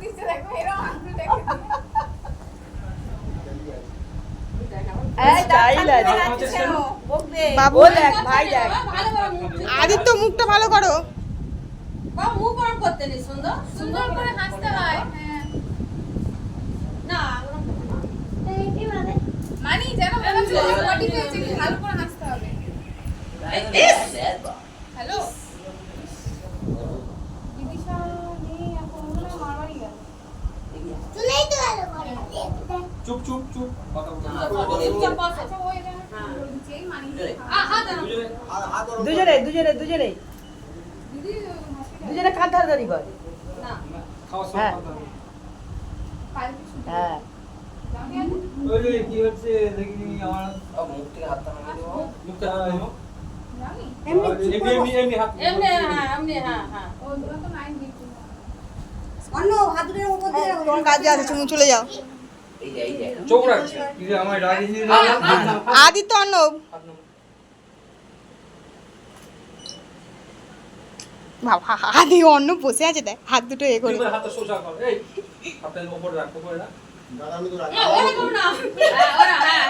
দিচ্ছে দেখো এরকম আঙ্গুল দেখো স্টাইল আছে বাবু দেখ ভাই দেখ আদিত্য মুখটা ভালো করো মুখ গরম করতে নেই সুন্দর সুন্দর করে হাসতে হয় হ্যাঁ না মানি যেন মনে হচ্ছে বডি পেয়েছে কি ভালো করে হাসতে হবে হ্যালো বিদিশা নেই এখন মনে হয় মারবাড়ি গেল চুপ চুপ চুপ কথা আচ্ছা ওই যেই মানি দুজনে দুজনে দুজনে দিদি হসপিটাল দুজনে কাঁধ ধরাধরি কর খাওয়া হ্যাঁ। সব কথা পায়ে কিছু হ্যাঁ জানি আছে ওই যে কি হচ্ছে দেখিনি আমার মুখ থেকে হাতটা নামিয়ে দেবো মুখটা হারাইলো জানি এমনি এমনি হাত এমনি হ্যাঁ এমনি হ্যাঁ হ্যাঁ ও দুটো তো নাইন দিচ্ছি অন্য হাতুড়ের উপর দিয়ে তোমার কাজে আছে তুমি চলে যাও এই যে এই যে চোখ রাখছে কি যে আমার রাগিয়ে আদিত্য অর্ণব বাবা আদি অর্ণব বসে আছে দেখ হাত দুটো এ করে হাতটা সোজা কর এই হাতটা উপরে রাখ উপরে রাখ ওরা করো না ওরা হ্যাঁ